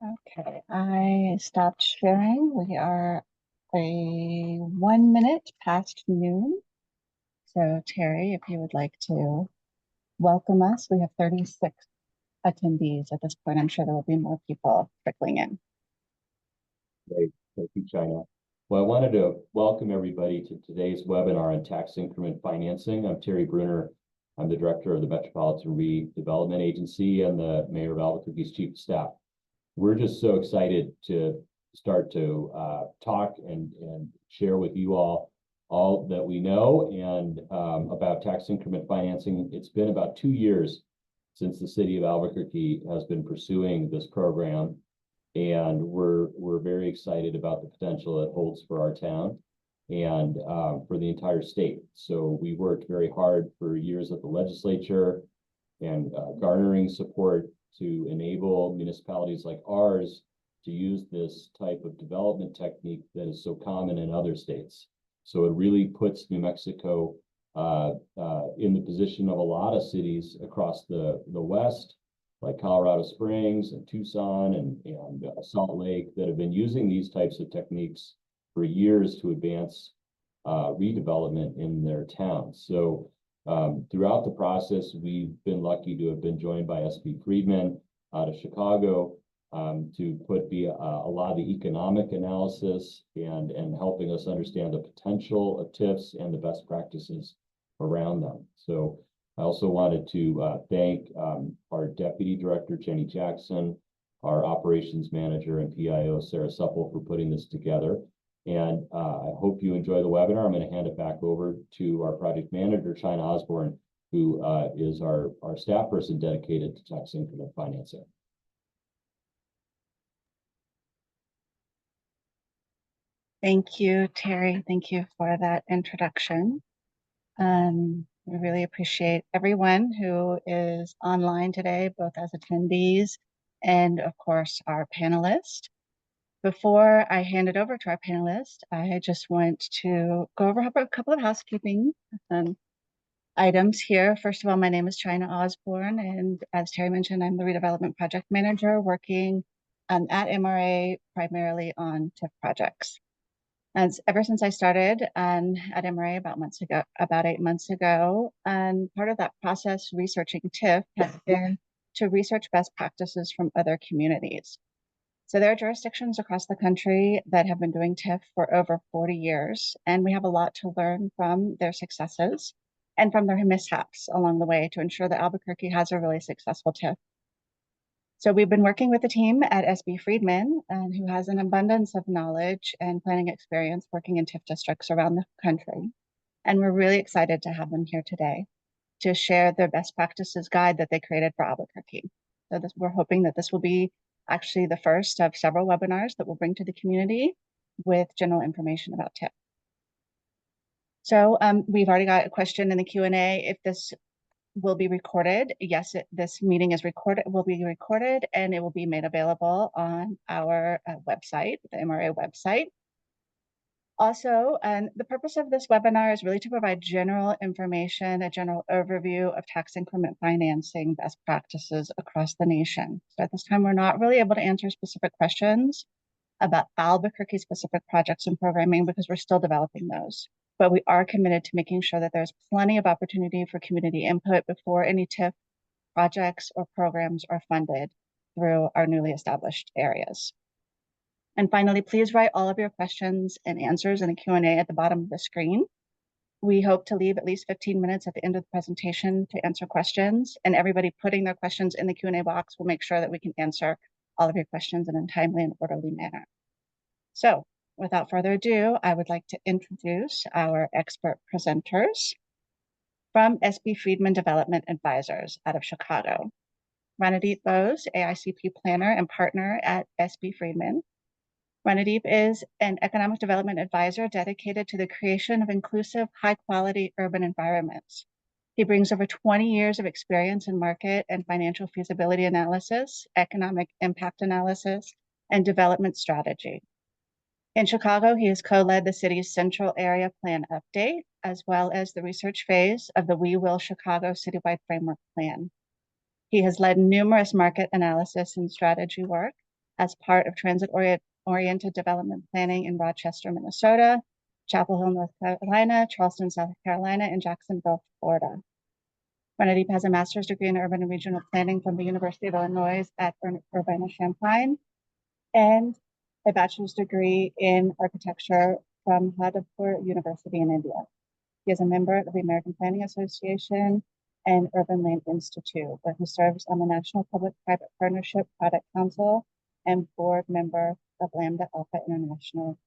Okay, I stopped sharing. We are a 1 minute past noon. So Terry, if you would like to welcome us, we have 36 attendees at this point. I'm sure there will be more people trickling in. Great. Thank you, China. Well, I wanted to welcome everybody to today's webinar on tax increment financing. I'm Terry Bruner. I'm the director of the Metropolitan Redevelopment Agency and the mayor of Albuquerque's chief of staff. We're just so excited to start to talk and share with you all that we know and about tax increment financing. It's been about 2 years since the city of Albuquerque has been pursuing this program. And we're very excited about the potential it holds for our town and for the entire state. So we worked very hard for years at the legislature and garnering support to enable municipalities like ours to use this type of development technique that is so common in other states. So it really puts New Mexico in the position of a lot of cities across the West, like Colorado Springs and Tucson and Salt Lake, that have been using these types of techniques for years to advance redevelopment in their towns. So throughout the process, we've been lucky to have been joined by SB Friedman out of Chicago to put a lot of the economic analysis and helping us understand the potential of TIFs and the best practices around them. So I also wanted to thank our Deputy Director, Jenny Jackson, our Operations Manager and PIO, Sarah Supple, for putting this together. And I hope you enjoy the webinar. I'm going to hand it back over to our Project Manager, China Osborne, who is our staff person dedicated to tax increment financing. Thank you, Terry. Thank you for that introduction. We really appreciate everyone who is online today, both as attendees and, of course, our panelists. Before I hand it over to our panelists, I just want to go over a couple of housekeeping items here. First of all, my name is China Osborne, and as Terry mentioned, I'm the Redevelopment Project Manager working at MRA primarily on TIF projects. Ever since I started at MRA about 8 months ago, and part of that process researching TIF has been to research best practices from other communities. So there are jurisdictions across the country that have been doing TIF for over 40 years, and we have a lot to learn from their successes and from their mishaps along the way to ensure that Albuquerque has a really successful TIF. So we've been working with the team at SB Friedman, who has an abundance of knowledge and planning experience working in TIF districts around the country. And we're really excited to have them here today to share their best practices guide that they created for Albuquerque. So we're hoping that this will be actually the first of several webinars that we'll bring to the community with general information about TIF. So we've already got a question in the Q&A. If this will be recorded. Yes, this meeting is will be recorded, and it will be made available on our website, the MRA website. Also, the purpose of this webinar is really to provide general information, a general overview of tax increment financing best practices across the nation. So at this time, we're not really able to answer specific questions about Albuquerque specific projects and programming because we're still developing those. But we are committed to making sure that there's plenty of opportunity for community input before any TIF projects or programs are funded through our newly established areas. And finally, please write all of your questions and answers in the Q&A at the bottom of the screen. We hope to leave at least 15 minutes at the end of the presentation to answer questions, and everybody putting their questions in the Q&A box will make sure that we can answer all of your questions in a timely and orderly manner. So, without further ado, I would like to introduce our expert presenters from SB Friedman Development Advisors out of Chicago. Ranadeep Bose, AICP planner and partner at SB Friedman. Ranadeep is an economic development advisor dedicated to the creation of inclusive, high-quality urban environments. He brings over 20 years of experience in market and financial feasibility analysis, economic impact analysis, and development strategy. In Chicago, he has co-led the city's Central Area Plan update, as well as the research phase of the We Will Chicago Citywide Framework Plan. He has led numerous market analysis and strategy work as part of transit-oriented development planning in Rochester, Minnesota, Chapel Hill, North Carolina, Charleston, South Carolina, and Jacksonville, Florida. Renadeep has a master's degree in urban and regional planning from the University of Illinois at Urbana-Champaign and a bachelor's degree in architecture from Jadavpur University in India. He is a member of the American Planning Association and Urban Land Institute, where he serves on the National Public-Private Partnership Product Council and board member of Lambda Alpha International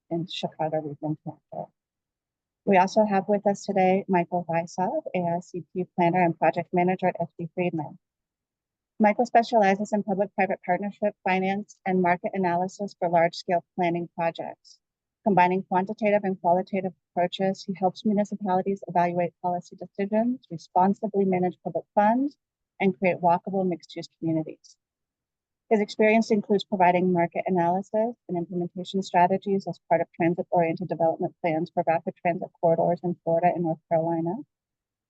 in Chicago region, Canada. We also have with us today Michael Weissov, AICP planner and project manager at SB Friedman. Michael specializes in public-private partnership, finance, and market analysis for large-scale planning projects. Combining quantitative and qualitative approaches, he helps municipalities evaluate policy decisions, responsibly manage public funds, and create walkable mixed-use communities. His experience includes providing market analysis and implementation strategies as part of transit-oriented development plans for rapid transit corridors in Florida and North Carolina,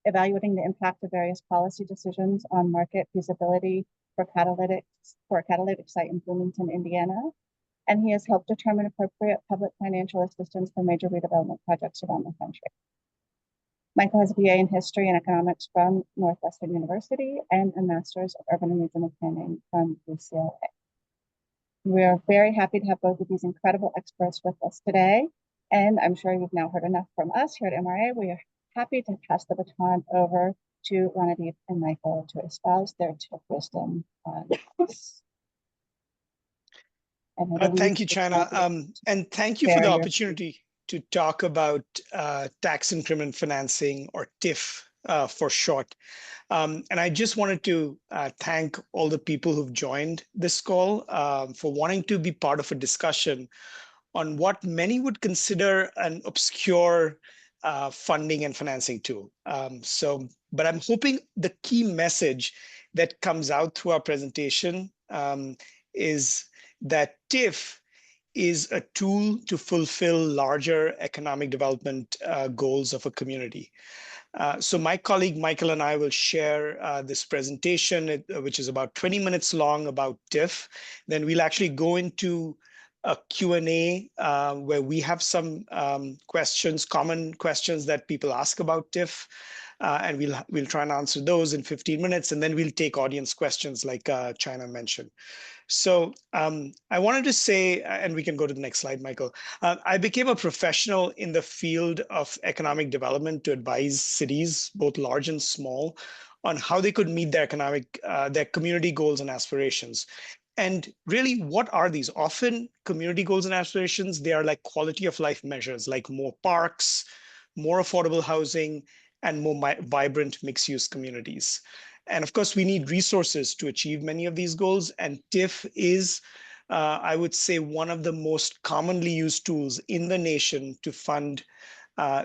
evaluating the impact of various policy decisions on market feasibility for catalytic site in Bloomington, Indiana, and he has helped determine appropriate public financial assistance for major redevelopment projects around the country. Michael has a BA in History and Economics from Northwestern University and a Master's of Urban and Regional Planning from UCLA. We are very happy to have both of these incredible experts with us today, and I'm sure you've now heard enough from us here at MRA. We are happy to pass the baton over to Renadeep and Michael to espouse their TIF wisdom on this. Thank you, China, and thank you for the opportunity to talk about tax increment financing, or TIF for short. And I just wanted to thank all the people who've joined this call for wanting to be part of a discussion on what many would consider an obscure funding and financing tool. But I'm hoping the key message that comes out through our presentation is that TIF is a tool to fulfill larger economic development goals of a community. So my colleague Michael and I will share this presentation, which is about 20 minutes long, about TIF. Then we'll actually go into a Q&A where we have some questions, common questions that people ask about TIF. And we'll try and answer those in 15 minutes, and then we'll take audience questions like China mentioned. So I wanted to say, and we can go to the next slide, Michael. I became a professional in the field of economic development to advise cities, both large and small, on how they could meet their community goals and aspirations. And really, what are these? Often community goals and aspirations, they are like quality of life measures, like more parks, more affordable housing, and more vibrant mixed-use communities. And of course, we need resources to achieve many of these goals. And TIF is, I would say, one of the most commonly used tools in the nation to fund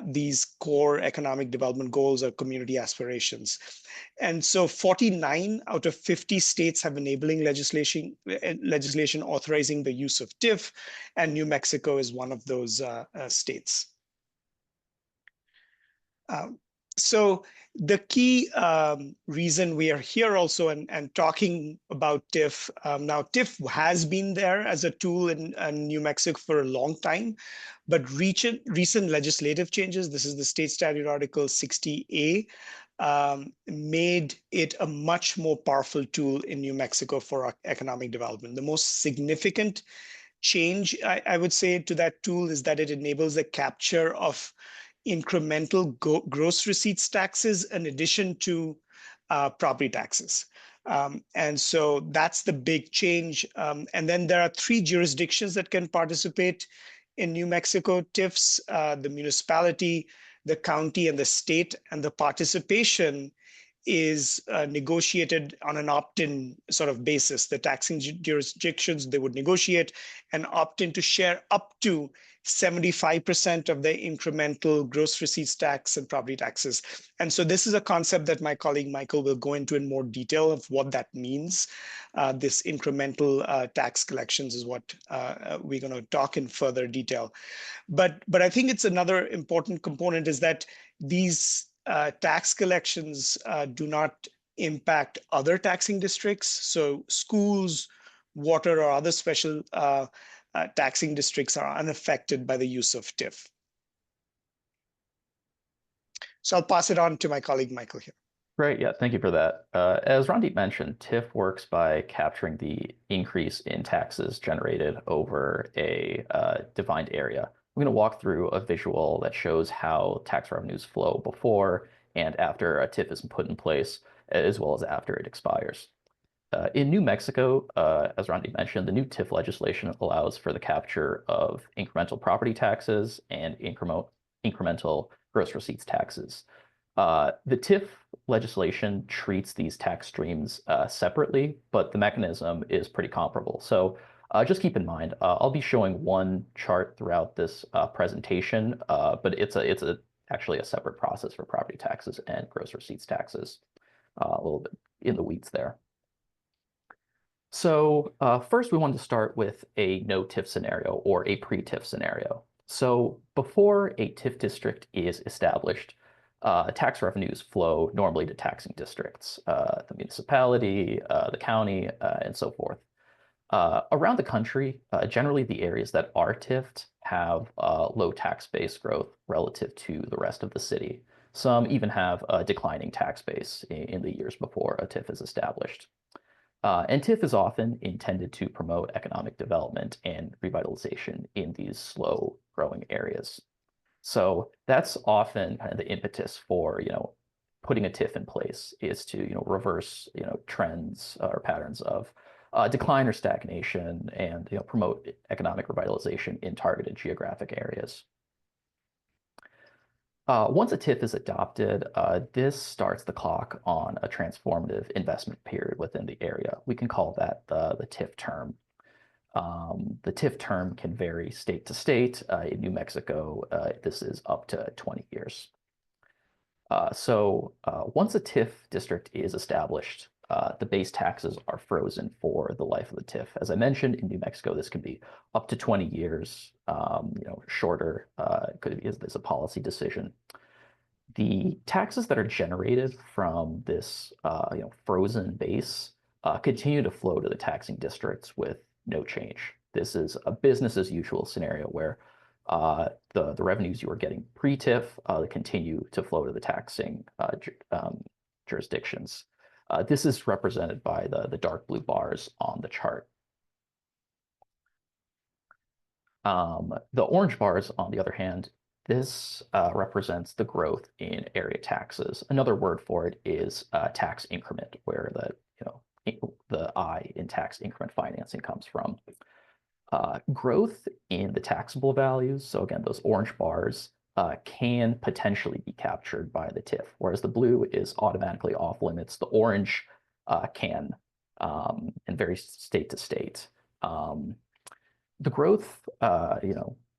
these core economic development goals or community aspirations. And so 49 out of 50 states have enabling legislation authorizing the use of TIF, and New Mexico is one of those states. So the key reason we are here also and talking about TIF, now TIF has been there as a tool in New Mexico for a long time, but recent legislative changes, this is the State Statute Article 60A, made it a much more powerful tool in New Mexico for economic development. The most significant change, I would say, to that tool is that it enables the capture of incremental gross receipts taxes in addition to property taxes. And so that's the big change. And then there are 3 jurisdictions that can participate in New Mexico TIFs, the municipality, the county, and the state. And the participation is negotiated on an opt-in sort of basis. The taxing jurisdictions, they would negotiate and opt in to share up to 75% of the incremental gross receipts tax and property taxes. And so this is a concept that my colleague Michael will go into in more detail of what that means. This incremental tax collections is what we're going to talk in further detail. But I think it's another important component is that these tax collections do not impact other taxing districts. So schools, water or other special taxing districts are unaffected by the use of TIF. So I'll pass it on to my colleague, Michael here. Great, yeah, thank you for that. As Randeep mentioned, TIF works by capturing the increase in taxes generated over a defined area. I'm going to walk through a visual that shows how tax revenues flow before and after a TIF is put in place, as well as after it expires. In New Mexico, as Randeep mentioned, the new TIF legislation allows for the capture of incremental property taxes and incremental gross receipts taxes. The TIF legislation treats these tax streams separately, but the mechanism is pretty comparable. So just keep in mind, I'll be showing one chart throughout this presentation, but it's actually a separate process for property taxes and gross receipts taxes. A little bit in the weeds there. So first, we wanted to start with a no TIF scenario or a pre-TIF scenario. So before a TIF district is established, tax revenues flow normally to taxing districts, the municipality, the county, and so forth. Around the country, generally the areas that are TIFed have low tax base growth relative to the rest of the city. Some even have a declining tax base in the years before a TIF is established. And TIF is often intended to promote economic development and revitalization in these slow growing areas. So that's often kind of the impetus for, putting a TIF in place is to, reverse, trends or patterns of decline or stagnation and, promote economic revitalization in targeted geographic areas. Once a TIF is adopted, this starts the clock on a transformative investment period within the area. We can call that the TIF term. The TIF term can vary state to state. In New Mexico, this is up to 20 years. So once a TIF district is established, the base taxes are frozen for the life of the TIF. As I mentioned, in New Mexico, this can be up to 20 years, shorter, could be as a policy decision. The taxes that are generated from this, frozen base continue to flow to the taxing districts with no change. This is a business as usual scenario where the revenues you are getting pre-TIF continue to flow to the taxing jurisdictions. This is represented by the dark blue bars on the chart. The orange bars, on the other hand, this represents the growth in area taxes. Another word for it is tax increment, where the I in tax increment financing comes from. Growth in the taxable values, so again, those orange bars, can potentially be captured by the TIF, whereas the blue is automatically off limits. The orange can, and varies state to state. The growth,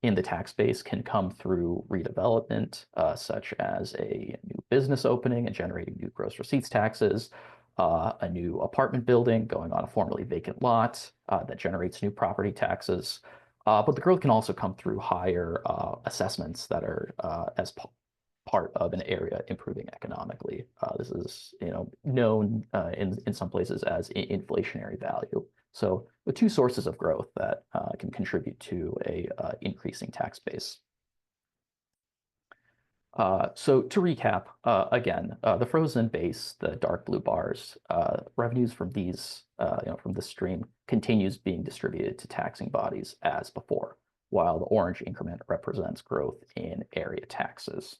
in the tax base can come through redevelopment, such as a new business opening and generating new gross receipts taxes, a new apartment building going on a formerly vacant lot that generates new property taxes. But the growth can also come through higher assessments that are as part of an area improving economically. This is known in some places as inflationary value. So the two sources of growth that can contribute to a increasing tax base. So to recap, again, the frozen base, the dark blue bars, revenues from these, from this stream continues being distributed to taxing bodies as before, while the orange increment represents growth in area taxes.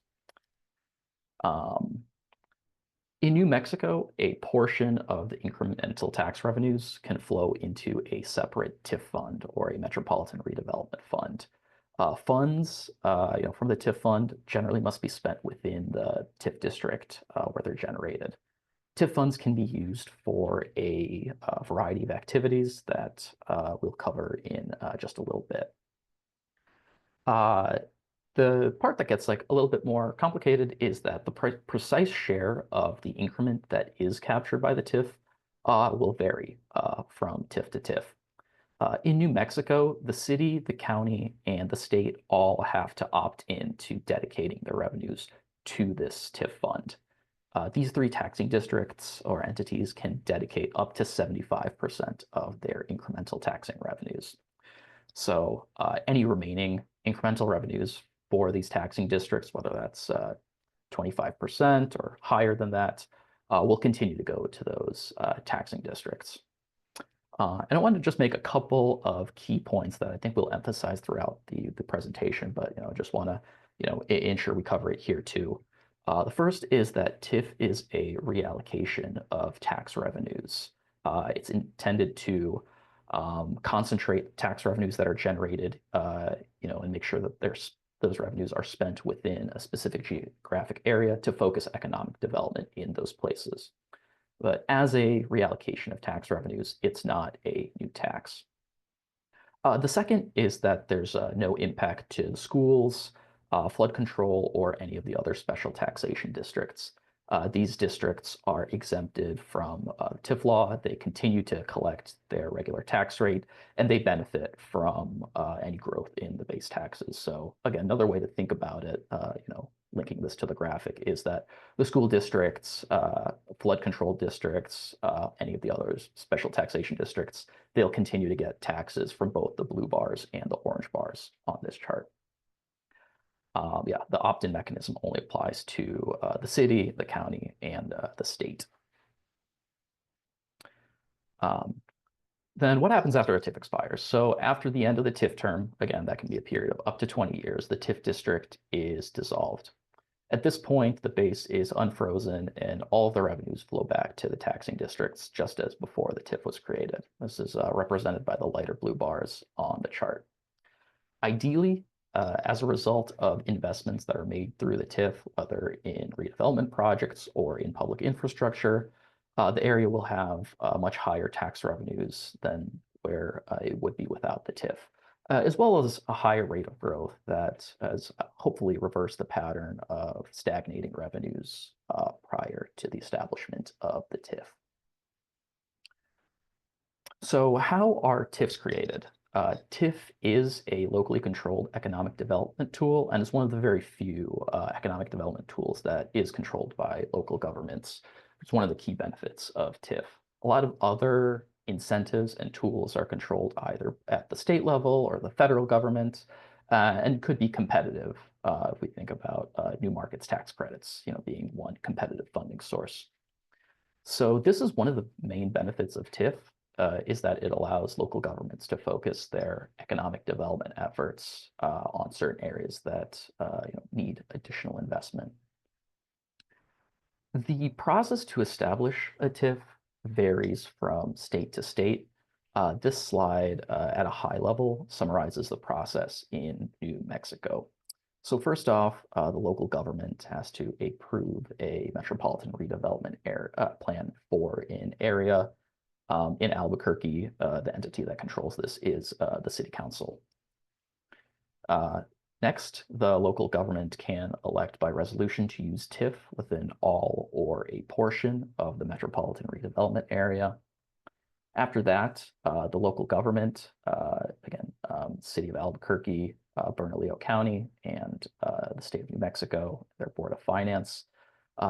In New Mexico, a portion of the incremental tax revenues can flow into a separate TIF fund or a Metropolitan Redevelopment Fund. Funds, from the TIF fund generally must be spent within the TIF district where they're generated. TIF funds can be used for a variety of activities that we'll cover in just a little bit. The part that gets a little bit more complicated is that the precise share of the increment that is captured by the TIF will vary from TIF to TIF. In New Mexico, the city, the county, and the state all have to opt in to dedicating their revenues to this TIF fund. These 3 taxing districts or entities can dedicate up to 75% of their incremental taxing revenues. So any remaining incremental revenues for these taxing districts, whether that's 25% or higher than that, will continue to go to those taxing districts. And I wanted to just make a couple of key points that I think we'll emphasize throughout the presentation, but just want to ensure we cover it here too. The first is that TIF is a reallocation of tax revenues. It's intended to concentrate tax revenues that are generated, and make sure that those revenues are spent within a specific geographic area to focus economic development in those places. But as a reallocation of tax revenues, it's not a new tax. The second is that there's no impact to the schools, flood control, or any of the other special taxation districts. These districts are exempted from TIF law. They continue to collect their regular tax rate, and they benefit from any growth in the base taxes. So again, another way to think about it, linking this to the graphic, is that the school districts, flood control districts, any of the other special taxation districts, they'll continue to get taxes from both the blue bars and the orange bars on this chart. The opt-in mechanism only applies to the city, the county, and the state. Then what happens after a TIF expires? So after the end of the TIF term, again, that can be a period of up to 20 years, the TIF district is dissolved. At this point, the base is unfrozen and all of the revenues flow back to the taxing districts just as before the TIF was created. This is represented by the lighter blue bars on the chart. Ideally, as a result of investments that are made through the TIF, whether in redevelopment projects or in public infrastructure, the area will have much higher tax revenues than where it would be without the TIF, as well as a higher rate of growth that has hopefully reversed the pattern of stagnating revenues prior to the establishment of the TIF. So how are TIFs created? TIF is a locally controlled economic development tool, and it's one of the very few economic development tools that is controlled by local governments. It's one of the key benefits of TIF. A lot of other incentives and tools are controlled either at the state level or the federal government, and could be competitive if we think about new markets tax credits, being one competitive funding source. So this is one of the main benefits of TIF. Is that it allows local governments to focus their economic development efforts on certain areas that need additional investment. The process to establish a TIF varies from state to state. This slide at a high level summarizes the process in New Mexico. So first off, the local government has to approve a Metropolitan Redevelopment plan for an area. In Albuquerque, the entity that controls this is the city council. Next, the local government can elect by resolution to use TIF within all or a portion of the metropolitan redevelopment area. After that, the local government, again, city of Albuquerque, Bernalillo County, and the state of New Mexico, their Board of Finance,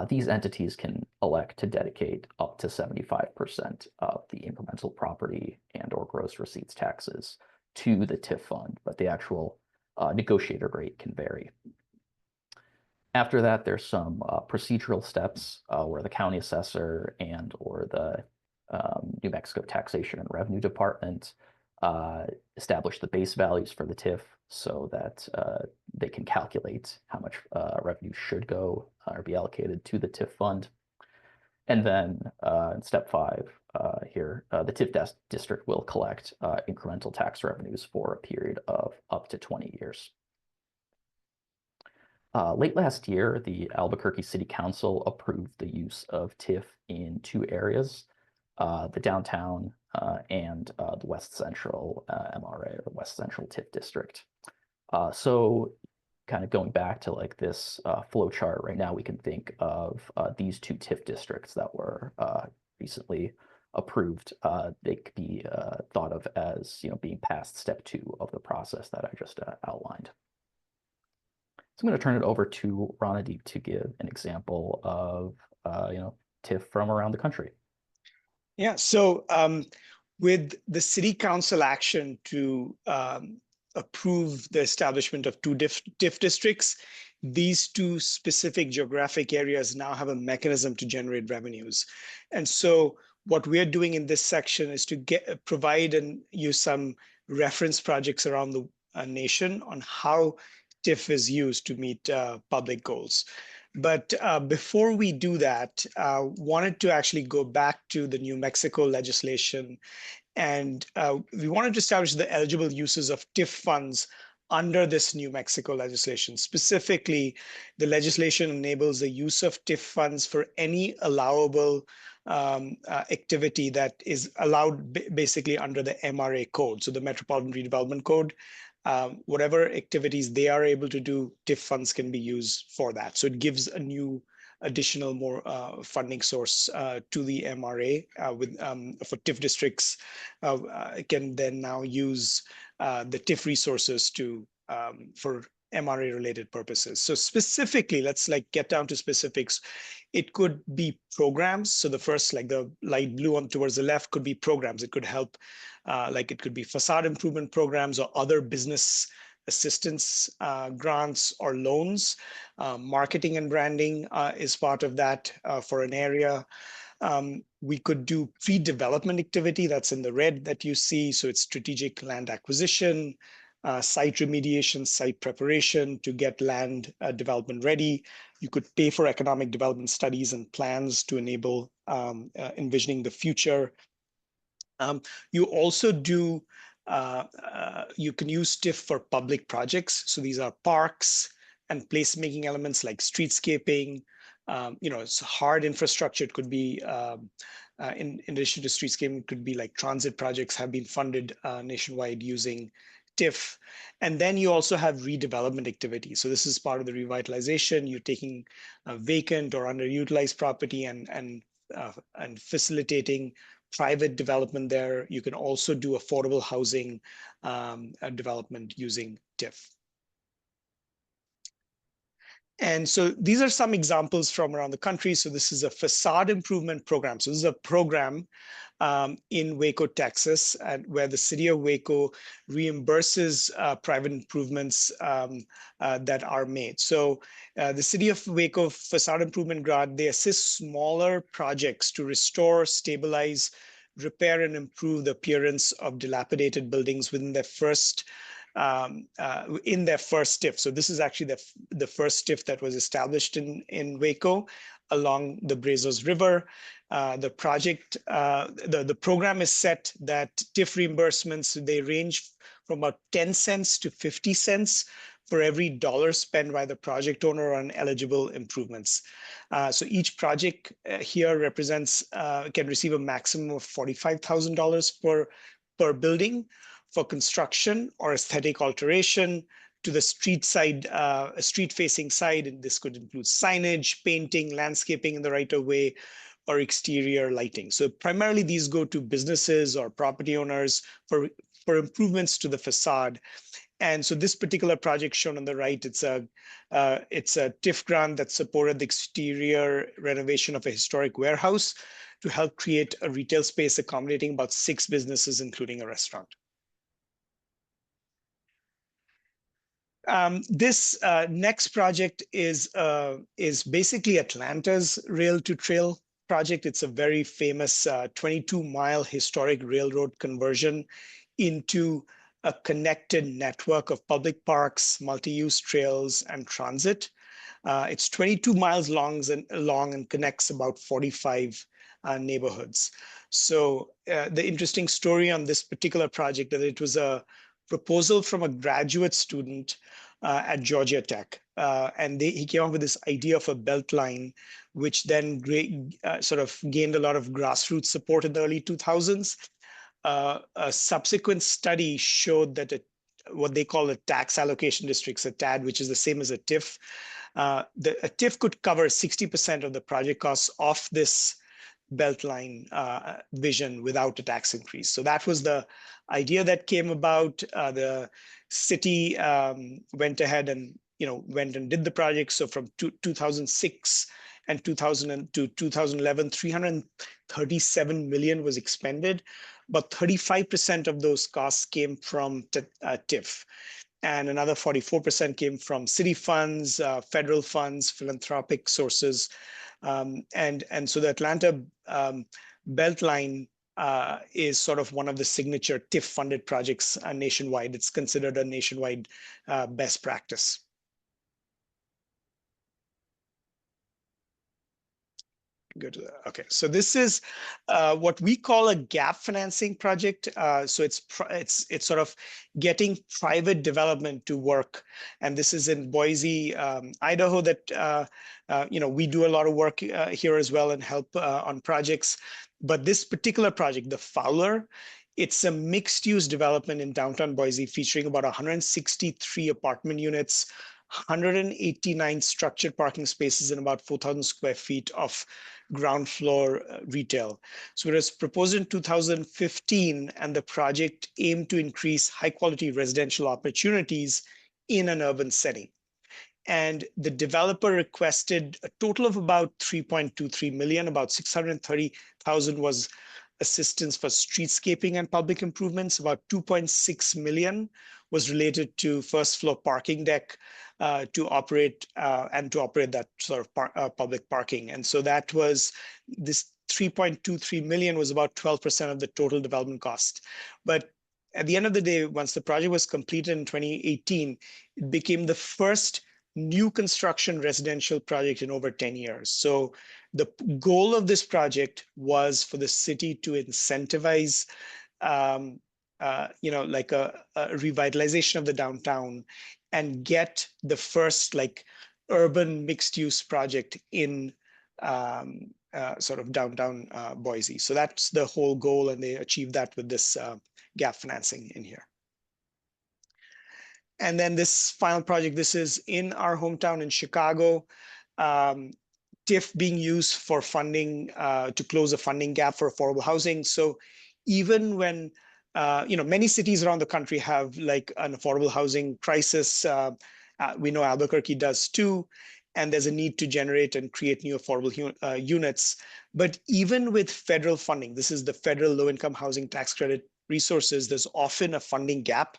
these entities can elect to dedicate up to 75% of the incremental property and or gross receipts taxes to the TIF fund, but the actual negotiated rate can vary. After that, there's some procedural steps where the county assessor and or the New Mexico Taxation and Revenue Department establish the base values for the TIF so that they can calculate how much revenue should go or be allocated to the TIF fund. And then in step 5 here, the TIF district will collect incremental tax revenues for a period of up to 20 years. Late last year, the Albuquerque City Council approved the use of TIF in 2 areas, the downtown and the West Central MRA, or West Central TIF district. So kind of going back to like this flow chart right now, we can think of these 2 TIF districts that were recently approved. They could be thought of as being past step 2 of the process that I just outlined. So I'm going to turn it over to Ranadeep to give an example of, TIF from around the country. Yeah, so with the city council action to approve the establishment of two TIF districts, these two specific geographic areas now have a mechanism to generate revenues. And so what we're doing in this section is to provide and use some reference projects around the nation on how TIF is used to meet public goals. But before we do that, wanted to actually go back to the New Mexico legislation. And we wanted to establish the eligible uses of TIF funds under this New Mexico legislation. Specifically, the legislation enables the use of TIF funds for any allowable activity that is allowed basically under the MRA code, so the Metropolitan Redevelopment Code. Whatever activities they are able to do, TIF funds can be used for that. So it gives a new additional more funding source to the MRA for TIF districts can then now use the TIF resources for MRA related purposes. So specifically, let's get down to specifics. It could be programs. So the first, the light blue on towards the left, could be programs. It could help, it could be facade improvement programs or other business assistance grants or loans. Marketing and branding is part of that for an area. We could do pre-development activity, that's in the red that you see. So it's strategic land acquisition, site remediation, site preparation to get land development ready. You could pay for economic development studies and plans to enable envisioning the future. You also do, you can use TIF for public projects. So these are parks and placemaking elements like streetscaping. It's hard infrastructure. It could be, in addition to streetscaping, it could be like transit projects have been funded nationwide using TIF. And then you also have redevelopment activities. So this is part of the revitalization. You're taking a vacant or underutilized property and facilitating private development there. You can also do affordable housing development using TIF. And so these are some examples from around the country. So this is a facade improvement program. So this is a program in Waco, Texas, and where the city of Waco reimburses private improvements that are made. So the city of Waco facade improvement grant, they assist smaller projects to restore, stabilize, repair, and improve the appearance of dilapidated buildings within their first TIF. So this is actually the first TIF that was established in Waco along the Brazos River. The project, the program is set that TIF reimbursements, they range from about 10 cents to 50 cents for every dollar spent by the project owner on eligible improvements. So each project here represents, can receive a maximum of $45,000 per building for construction or aesthetic alteration to the street-facing side. And this could include signage, painting, landscaping in the right-of-way, or exterior lighting. So primarily these go to businesses or property owners for improvements to the facade. And so this particular project shown on the right, it's a TIF grant that supported the exterior renovation of a historic warehouse to help create a retail space accommodating about 6 businesses, including a restaurant. This next project is basically Atlanta's Rail to Trail project. It's a very famous 22-mile historic railroad conversion into a connected network of public parks, multi-use trails, and transit. It's 22 miles long and connects about 45 neighborhoods. So the interesting story on this particular project is that it was a proposal from a graduate student at Georgia Tech. And he came up with this idea of a belt line, which then sort of gained a lot of grassroots support in the early 2000s. A subsequent study showed that what they call a tax allocation districts, a TAD, which is the same as a TIF. A TIF could cover 60% of the project costs of this Beltline vision without a tax increase. So that was the idea that came about. The city went ahead and went and did the project. So from 2006 and 2000 to 2011, 337 million was expended, but 35% of those costs came from TIF. And another 44% came from city funds, federal funds, philanthropic sources. And so the Atlanta Beltline is sort of one of the signature TIF funded projects nationwide. It's considered a nationwide best practice. Go to that. Okay, so this is what we call a gap financing project. So it's sort of getting private development to work, and this is in Boise, Idaho. That we do a lot of work here as well and help on projects. But this particular project, the Fowler, it's a mixed-use development in downtown Boise featuring about 163 apartment units, 189 structured parking spaces, and about 4,000 square feet of ground floor retail. So it was proposed in 2015, and the project aimed to increase high quality residential opportunities in an urban setting. And the developer requested a total of about 3.23 million, about 630,000 was assistance for streetscaping and public improvements. About 2.6 million was related to first floor parking deck to operate that sort of public parking. And so that was this 3.23 million was about 12% of the total development cost. But at the end of the day, once the project was completed in 2018, it became the first new construction residential project in over 10 years. So the goal of this project was for the city to incentivize like a revitalization of the downtown and get the first like urban mixed use project in sort of downtown Boise. So that's the whole goal, and they achieved that with this gap financing in here. And then this final project, this is in our hometown in Chicago. TIF being used for funding, to close a funding gap for affordable housing. So even when, many cities around the country have like an affordable housing crisis, we know Albuquerque does too, and there's a need to generate and create new affordable units. But even with federal funding, this is the federal low-income housing tax credit resources, there's often a funding gap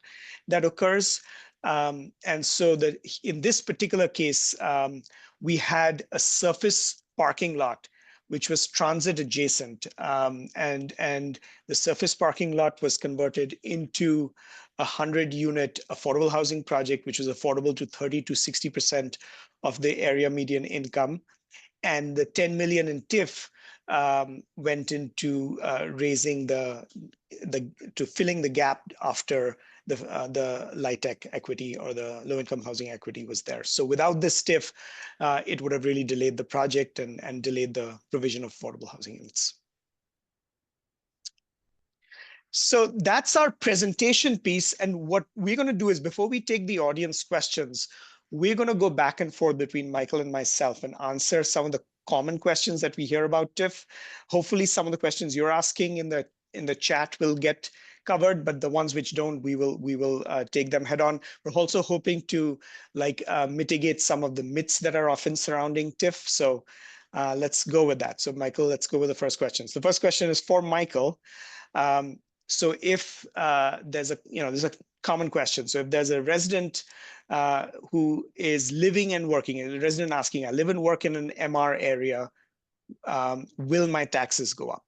that occurs. And so that in this particular case, we had a surface parking lot, which was transit adjacent. And the surface parking lot was converted into a 100-unit affordable housing project, which was affordable to 30 to 60% of the area median income. And the 10 million in TIF went into raising to filling the gap after the LIHTC equity or the low-income housing equity was there. So without this TIF, it would have really delayed the project and delayed the provision of affordable housing units. So that's our presentation piece. And what we're going to do is, before we take the audience questions, we're going to go back and forth between Michael and myself and answer some of the common questions that we hear about TIF. Hopefully some of the questions you're asking in the chat will get covered, but the ones which don't, we will take them head on. We're also hoping to mitigate some of the myths that are often surrounding TIF. So let's go with that. So Michael, let's go with the first question. So the first question is for Michael. So if there's a common question. So if there's a resident who is living and working, a resident asking, I live and work in an MR area, will my taxes go up?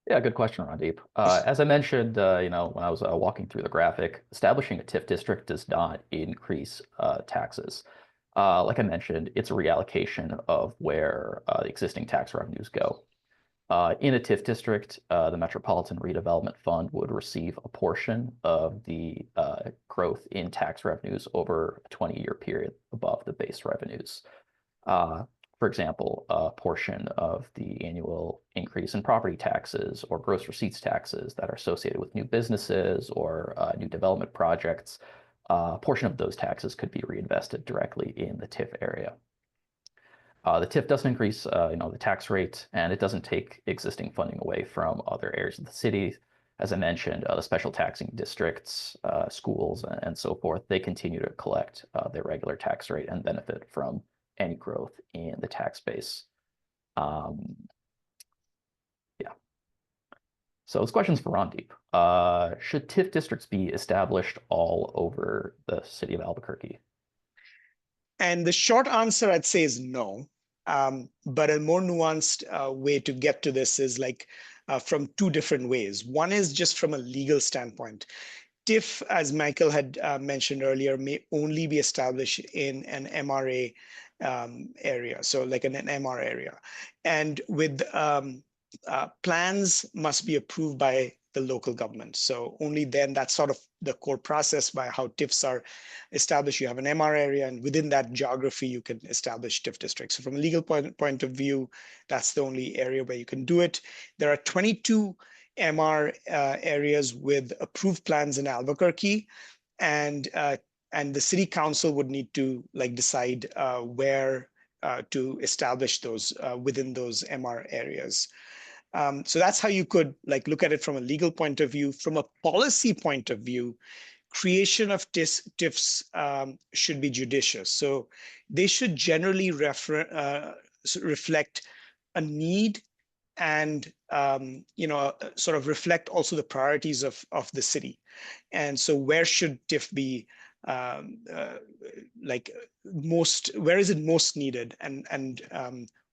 Yeah, good question, Randeep. As I mentioned, when I was walking through the graphic, establishing a TIF district does not increase taxes. Like I mentioned, it's a reallocation of where the existing tax revenues go. In a TIF district, the Metropolitan Redevelopment Fund would receive a portion of the growth in tax revenues over a 20-year period above the base revenues. For example, a portion of the annual increase in property taxes or gross receipts taxes that are associated with new businesses or new development projects, a portion of those taxes could be reinvested directly in the TIF area. The TIF doesn't increase, the tax rate, and it doesn't take existing funding away from other areas of the city. as I mentioned, the special taxing districts, schools, and so forth, they continue to collect their regular tax rate and benefit from any growth in the tax base. Yeah. So this question's for Randeep. Should TIF districts be established all over the city of Albuquerque? And the short answer I'd say is no. But a more nuanced way to get to this is like from two different ways. One is just from a legal standpoint. TIF, as Michael had mentioned earlier, may only be established in an MRA area, so like an MR area. And with plans must be approved by the local government. So only then, that's sort of the core process by how TIFs are established. You have an MR area, and within that geography, you can establish TIF districts. So from a legal point of view, that's the only area where you can do it. There are 22 MR areas with approved plans in Albuquerque, and the city council would need to like decide where to establish those within those MR areas. So that's how you could like look at it from a legal point of view. From a policy point of view, creation of TIFs should be judicious. So they should generally reflect a need and sort of reflect also the priorities of the city. And so where should TIF be where is it most needed, and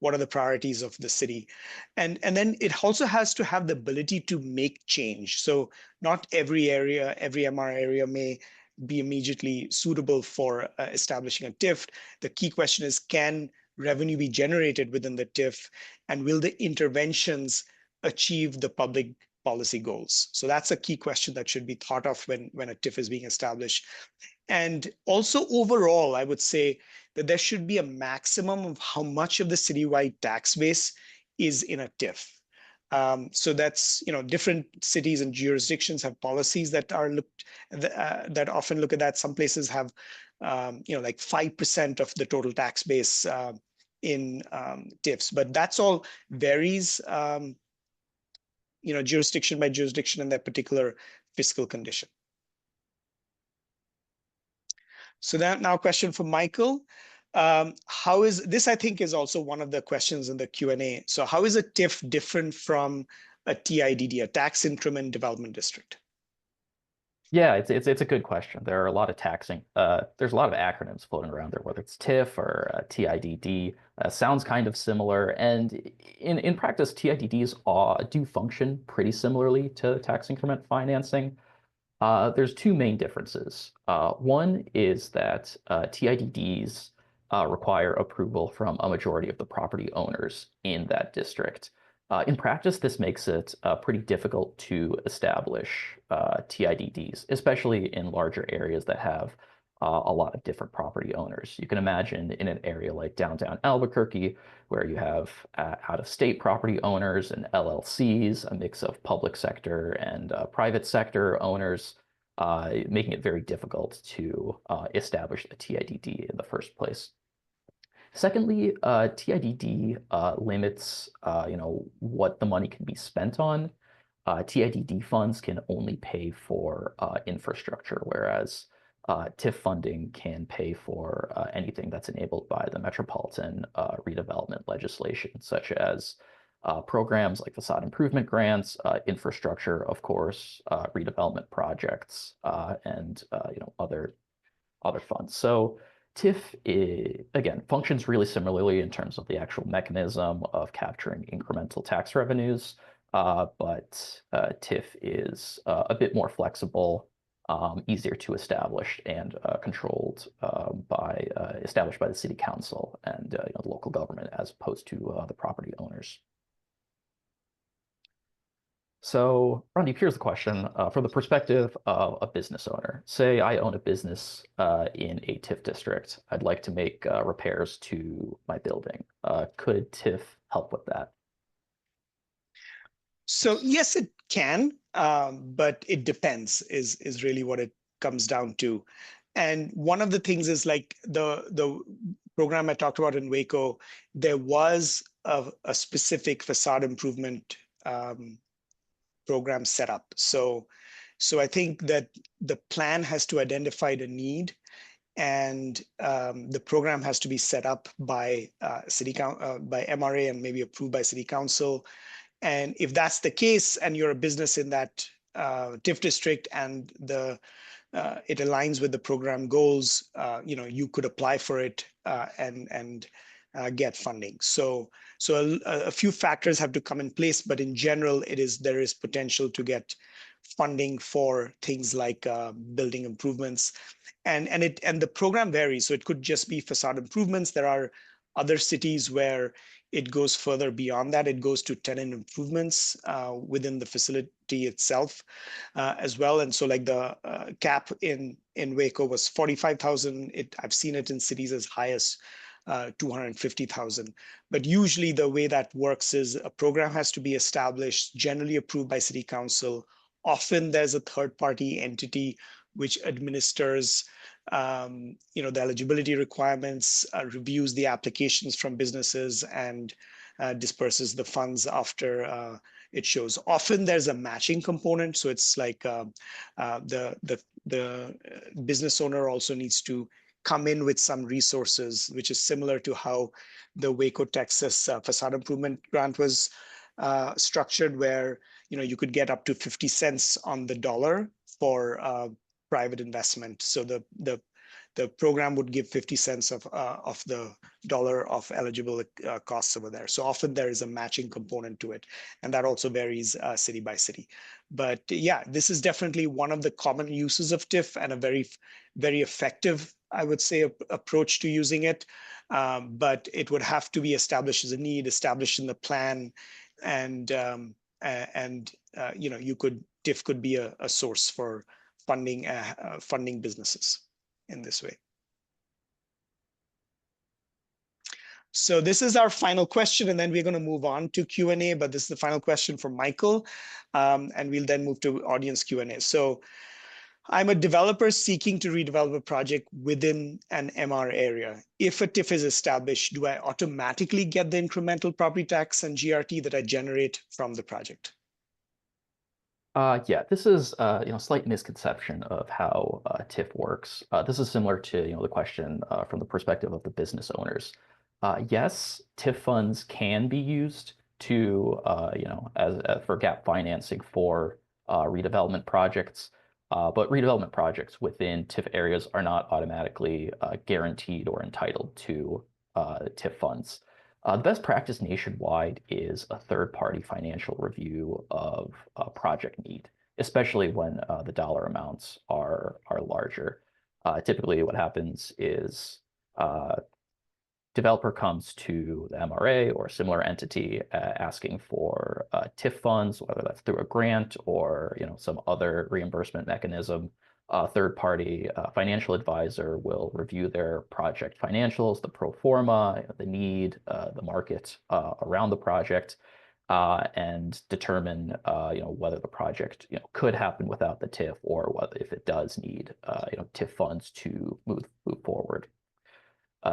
what are the priorities of the city? And then it also has to have the ability to make change. So not every area, every MR area may be immediately suitable for establishing a TIF. The key question is, can revenue be generated within the TIF, and will the interventions achieve the public policy goals? So that's a key question that should be thought of when a TIF is being established. And also overall, I would say that there should be a maximum of how much of the citywide tax base is in a TIF. So that's, different cities and jurisdictions have policies that are that often look at that. Some places have, like 5% of the total tax base in TIFs, but that's all varies, jurisdiction by jurisdiction and their particular fiscal condition. So that now question for Michael. How is this? I think is also one of the questions in the Q&A. So how is a TIF different from a TIDD, a Tax Increment Development District? Yeah, it's a good question. There are a lot of there's a lot of acronyms floating around there, whether it's TIF or TIDD. Sounds kind of similar, and in practice, TIDDs do function pretty similarly to tax increment financing. There's two main differences. One is that TIDDs require approval from a majority of the property owners in that district. In practice, this makes it pretty difficult to establish TIDDs, especially in larger areas that have a lot of different property owners. You can imagine in an area like downtown Albuquerque, where you have out-of-state property owners and LLCs, a mix of public sector and private sector owners, making it very difficult to establish a TIDD in the first place. Secondly, TIDD limits, what the money can be spent on. TIDD funds can only pay for infrastructure, whereas TIF funding can pay for anything that's enabled by the Metropolitan redevelopment legislation, such as programs like facade improvement grants, infrastructure, of course, redevelopment projects, and other funds. So TIF, again, functions really similarly in terms of the actual mechanism of capturing incremental tax revenues, but TIF is a bit more flexible, easier to establish, and established by the city council and the local government, as opposed to the property owners. So, Randeep, here's the question. From the perspective of a business owner, say I own a business in a TIF district. I'd like to make repairs to my building. Could TIF help with that? So yes, it can, but it depends is really what it comes down to. And one of the things is like the program I talked about in Waco, there was a specific facade improvement program set up. So I think that the plan has to identify the need, and the program has to be set up by by MRA and maybe approved by City Council. And if that's the case, and you're a business in that TIF district, and it aligns with the program goals, you could apply for it and get funding. So a few factors have to come in place, but in general, there is potential to get funding for things like building improvements, and the program varies. So it could just be facade improvements. There are other cities where it goes further beyond that. It goes to tenant improvements within the facility itself as well. And so like the cap in Waco was 45,000. I've seen it in cities as high as 250,000. But usually the way that works is a program has to be established, generally approved by City Council. Often there's a third-party entity which administers the eligibility requirements, reviews the applications from businesses, and disperses the funds after it shows. Often there's a matching component, so it's like the business owner also needs to come in with some resources, which is similar to how the Waco, Texas facade improvement grant was structured, where you could get up to 50 cents on the dollar for private investment. So the program would give 50 cents of the dollar of eligible costs over there. So often there is a matching component to it, and that also varies city by city. But yeah, this is definitely one of the common uses of TIF, and a very, very effective, I would say, approach to using it. But it would have to be established as a need, established in the plan, and TIF could be a source for funding businesses in this way. So this is our final question, and then we're going to move on to Q&A, but this is the final question from Michael, and we'll then move to audience Q&A. So I'm a developer seeking to redevelop a project within an MR area. If a TIF is established, do I automatically get the incremental property tax and GRT that I generate from the project? Yeah, this is a slight misconception of how TIF works. This is similar to the question from the perspective of the business owners. Yes, TIF funds can be used to as for gap financing for redevelopment projects, but redevelopment projects within TIF areas are not automatically guaranteed or entitled to TIF funds. The best practice nationwide is a third-party financial review of project need, especially when the dollar amounts are larger. Typically, what happens is developer comes to the MRA or a similar entity asking for TIF funds, whether that's through a grant or some other reimbursement mechanism. A third-party financial advisor will review their project financials, the pro forma, the need, the market around the project, and determine whether the project could happen without the TIF, or whether if it does need TIF funds to move forward.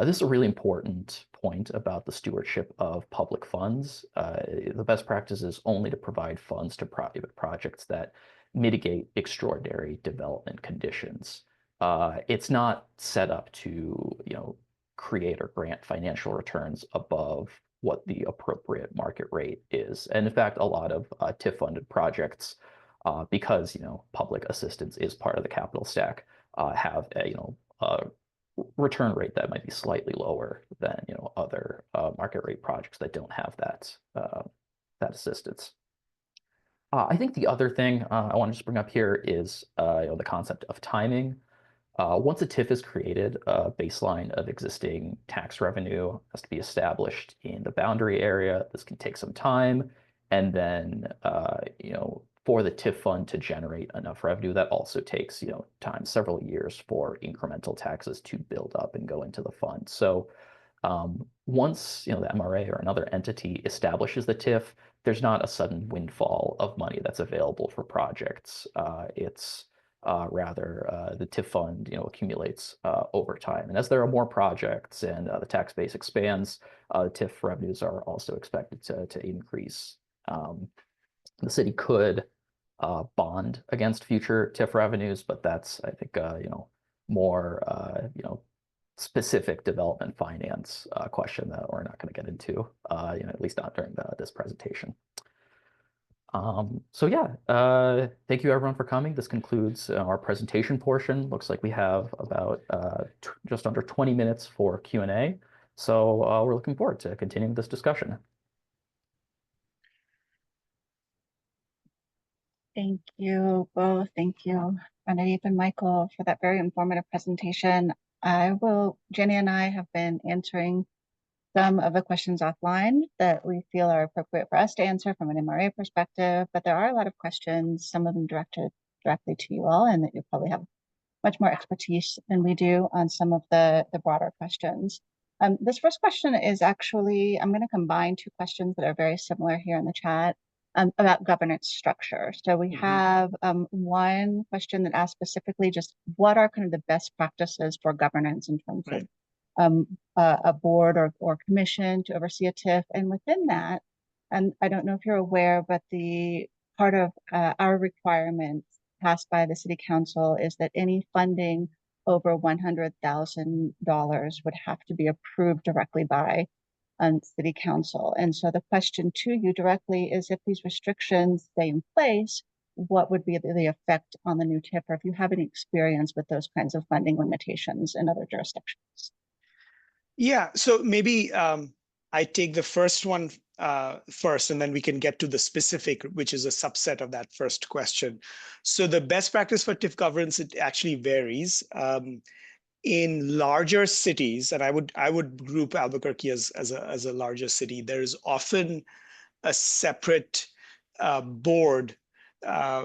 This is a really important point about the stewardship of public funds. The best practice is only to provide funds to private projects that mitigate extraordinary development conditions. It's not set up to create or grant financial returns above what the appropriate market rate is. And in fact, a lot of TIF funded projects, because public assistance is part of the capital stack, have a return rate that might be slightly lower than other market rate projects that don't have that assistance. I think the other thing I want to just bring up here is the concept of timing. Once a TIF is created, a baseline of existing tax revenue has to be established in the boundary area. This can take some time, and then for the TIF fund to generate enough revenue, that also takes time, several years, for incremental taxes to build up and go into the fund. So once the MRA or another entity establishes the TIF, there's not a sudden windfall of money that's available for projects. It's rather the TIF fund accumulates over time, and as there are more projects and the tax base expands, TIF revenues are also expected to increase. The city could bond against future TIF revenues, but that's, I think, more, specific development finance question that we're not going to get into, at least not during this presentation. So yeah, thank you everyone for coming. This concludes our presentation portion. Looks like we have about just under 20 minutes for Q&A. So we're looking forward to continuing this discussion. Thank you both. Thank you, Ranadeep and Michael, for that very informative presentation. Jenny and I have been answering some of the questions offline that we feel are appropriate for us to answer from an MRA perspective, but there are a lot of questions, some of them directed directly to you all, and that you probably have much more expertise than we do on some of the broader questions. This first question is actually, I'm going to combine two questions that are very similar here in the chat about governance structure. So we have one question that asks specifically just what are kind of the best practices for governance in terms of a board or commission to oversee a TIF, and within that, and I don't know if you're aware, but the part of our requirements passed by the City Council is that any funding over $100,000 would have to be approved directly by City Council. And so the question to you directly is, if these restrictions stay in place, what would be the effect on the new TIF, or if you have any experience with those kinds of funding limitations in other jurisdictions? Yeah, so maybe I take the first one first, and then we can get to the specific, which is a subset of that first question. So the best practice for TIF governance, it actually varies. In larger cities, and I would group Albuquerque as a larger city, there is often a separate board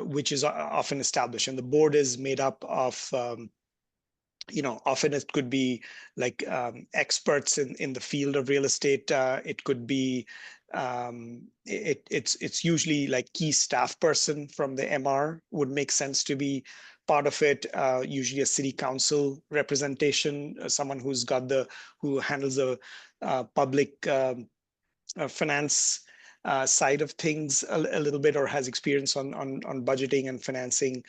which is often established, and the board is made up of often it could be like experts in the field of real estate. It could be it's usually like key staff person from the MR would make sense to be part of it. Usually a city council representation, someone who handles the public finance side of things a little bit, or has experience on budgeting and financing,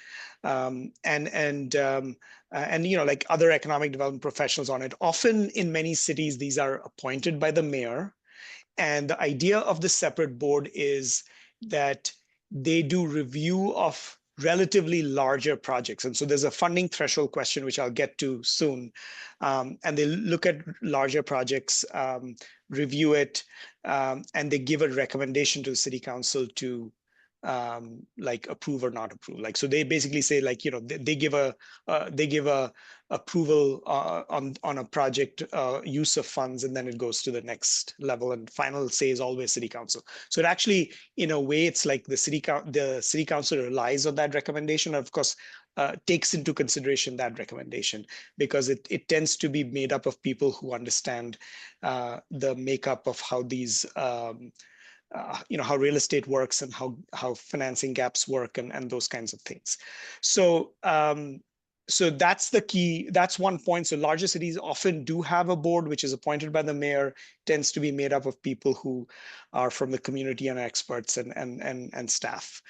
and like other economic development professionals on it. Often in many cities, these are appointed by the mayor. And the idea of the separate board is that they do review of relatively larger projects. And so there's a funding threshold question, which I'll get to soon. And they look at larger projects, review it, and they give a recommendation to the city council to like approve or not approve. Like, so they basically say, like, they give a approval on a project use of funds, and then it goes to the next level, and final say is always city council. So it actually, in a way, it's like the city council relies on that recommendation, and of course takes into consideration that recommendation, because it tends to be made up of people who understand the makeup of how these how real estate works, and how financing gaps work, and those kinds of things. So so that's the key. That's one point. So larger cities often do have a board which is appointed by the mayor, tends to be made up of people who are from the community and experts and staff.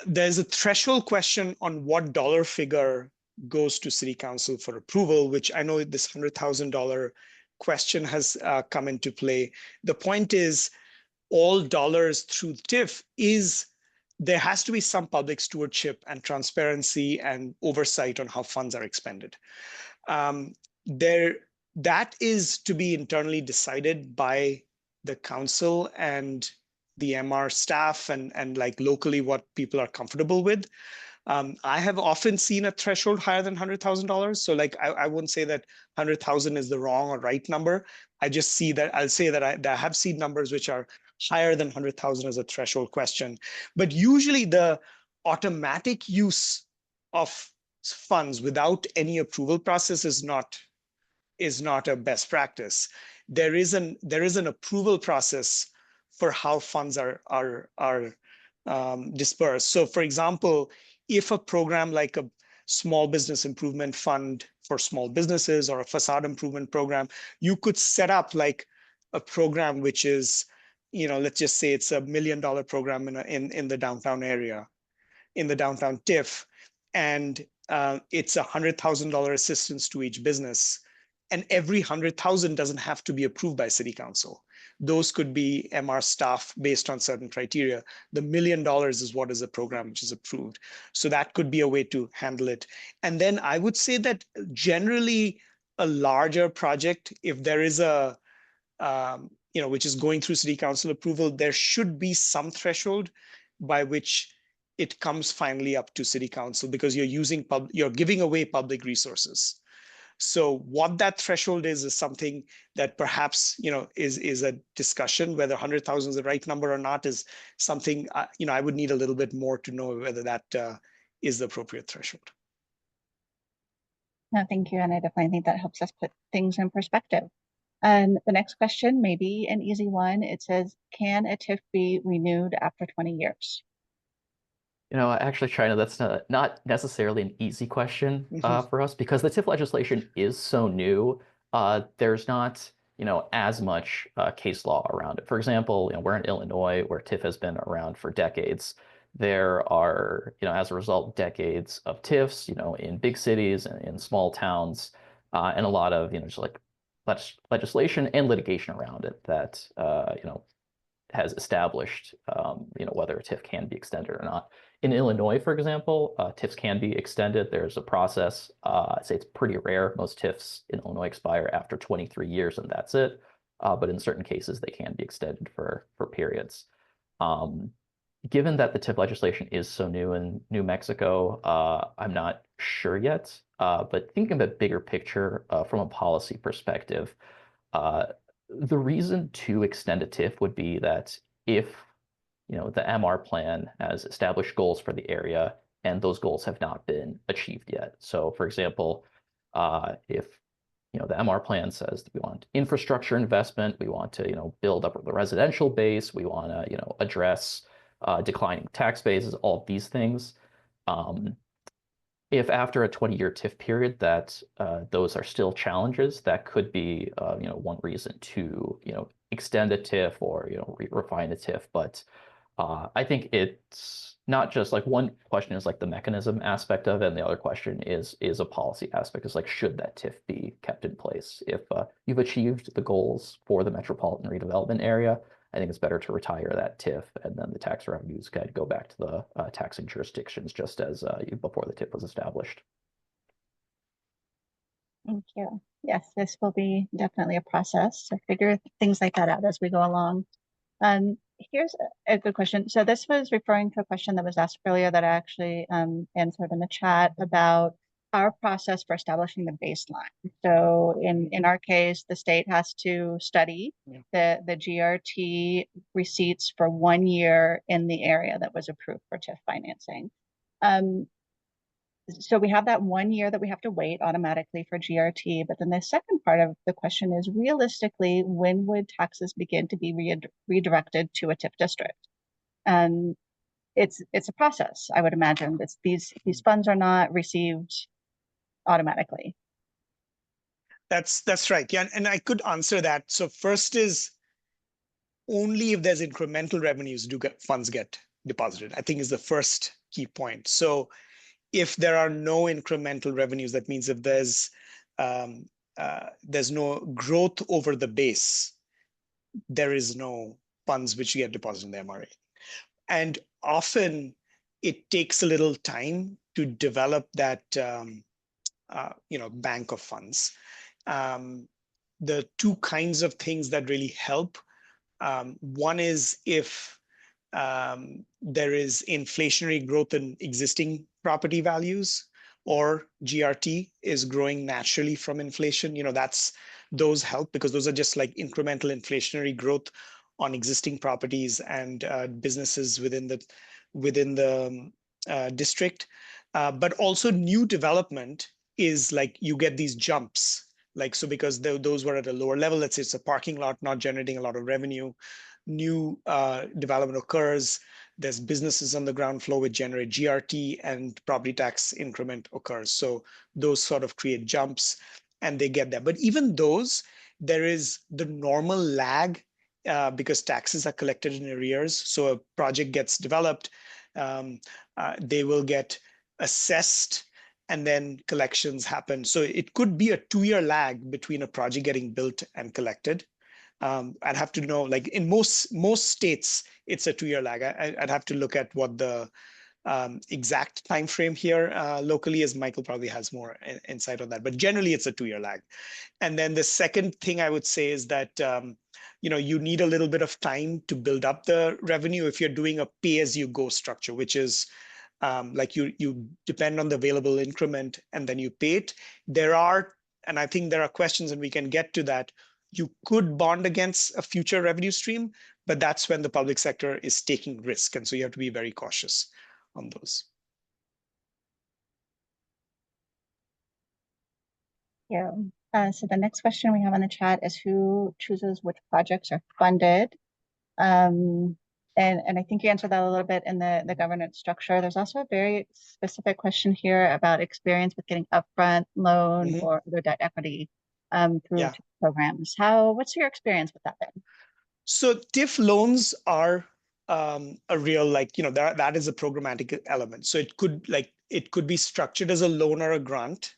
There's a threshold question on what dollar figure goes to city council for approval, which I know this $100,000 question has come into play. The point is, all dollars through TIF there has to be some public stewardship and transparency and oversight on how funds are expended. That is to be internally decided by the council and the MR staff, and like locally what people are comfortable with. I have often seen a threshold higher than $100,000. So like, I wouldn't say that 100,000 is the wrong or right number. I just see that, I'll say that I have seen numbers which are higher than 100,000 as a threshold question. But usually the automatic use of funds without any approval process is not a best practice. There is an approval process for how funds are dispersed. So for example, if a program like a small business improvement fund for small businesses, or a facade improvement program, you could set up like a program which is, let's just say it's $1 million program in the downtown area, in the downtown TIF, and it's $100,000 assistance to each business. And every 100,000 doesn't have to be approved by city council. Those could be MR staff based on certain criteria. The $1 million is what is a program which is approved. So that could be a way to handle it. And then I would say that generally a larger project, if there is a, which is going through city council approval, there should be some threshold by which it comes finally up to city council, because you're giving away public resources. So what that threshold is something that perhaps is a discussion. Whether 100,000 is the right number or not is something I would need a little bit more to know whether that is the appropriate threshold. No, thank you, and I definitely think that helps us put things in perspective. And the next question may be an easy one. It says, can a TIF be renewed after 20 years? Actually, China, that's not necessarily an easy question for us, because the TIF legislation is so new. There's not, as much case law around it. For example, we're in Illinois, where TIF has been around for decades. There are, as a result, decades of TIFs, in big cities and in small towns, and a lot of, just like legislation and litigation around it that, has established, whether a TIF can be extended or not. In Illinois, for example, TIFs can be extended. There's a process. I'd say it's pretty rare. Most TIFs in Illinois expire after 23 years, and that's it. But in certain cases, they can be extended for periods. Given that the TIF legislation is so new in New Mexico, I'm not sure yet. But thinking of a bigger picture from a policy perspective, the reason to extend a TIF would be that if the MR plan has established goals for the area and those goals have not been achieved yet. So, for example, if the MR plan says that we want infrastructure investment, we want to build up the residential base, we want to address declining tax bases, all of these things. If after a 20-year TIF period that those are still challenges, that could be one reason to extend a TIF or refine a TIF. But I think it's not just like, one question is like the mechanism aspect of it, and the other question is a policy aspect. Is like, should that TIF be kept in place? If you've achieved the goals for the metropolitan redevelopment area, I think it's better to retire that TIF, and then the tax revenues could go back to the taxing jurisdictions, just as before the TIF was established. Thank you. Yes, this will be definitely a process to figure things like that out as we go along. Here's a good question. So this was referring to a question that was asked earlier that I actually answered in the chat about our process for establishing the baseline. So in our case, the state has to study the GRT receipts for 1 year in the area that was approved for TIF financing. So we have that 1 year that we have to wait automatically for GRT. But then the second part of the question is, realistically, when would taxes begin to be redirected to a TIF district? And it's a process, I would imagine. These funds are not received automatically. That's right. Yeah, and I could answer that. So first is, only if there's incremental revenues do funds get deposited, I think, is the first key point. So if there are no incremental revenues, that means if there's no growth over the base, there is no funds which get deposited in the MRA. And often it takes a little time to develop that bank of funds. The two kinds of things that really help, one is if there is inflationary growth in existing property values, or GRT is growing naturally from inflation. Those help, because those are just like incremental inflationary growth on existing properties and businesses within the district. But also new development is like, you get these jumps, like, so because those were at a lower level, let's say it's a parking lot not generating a lot of revenue, new development occurs, there's businesses on the ground floor which generate GRT, and property tax increment occurs. So those sort of create jumps and they get there. But even those, there is the normal lag because taxes are collected in arrears. So a project gets developed, they will get assessed, and then collections happen. So it could be a 2-year lag between a project getting built and collected. I'd have to know, like in most states, it's a 2-year lag. I'd have to look at what the exact time frame here locally is. Michael probably has more insight on that, but generally it's a 2-year lag. And then the second thing I would say is that you need a little bit of time to build up the revenue if you're doing a pay-as-you-go structure, which is like you depend on the available increment and then you pay it. And I think there are questions, and we can get to that. You could bond against a future revenue stream, but that's when the public sector is taking risk. And so you have to be very cautious on those. Yeah. So the next question we have on the chat is who chooses which projects are funded? And I think you answered that a little bit in the governance structure. There's also a very specific question here about experience with getting upfront loan or other debt equity through programs. What's your experience with that then? So TIF loans are a real, that is a programmatic element. So it could be structured as a loan or a grant.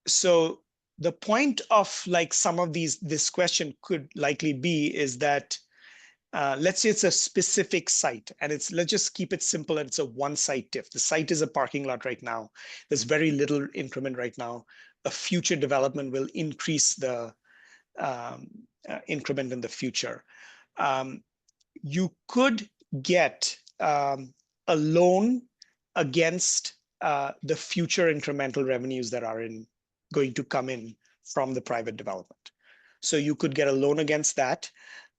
So the point of some of this question could likely be is that let's say it's a specific site, and let's just keep it simple, and it's a one-site TIF. The site is a parking lot right now. There's very little increment right now. A future development will increase the increment in the future. You could get a loan against the future incremental revenues that are going to come in from the private development. So you could get a loan against that.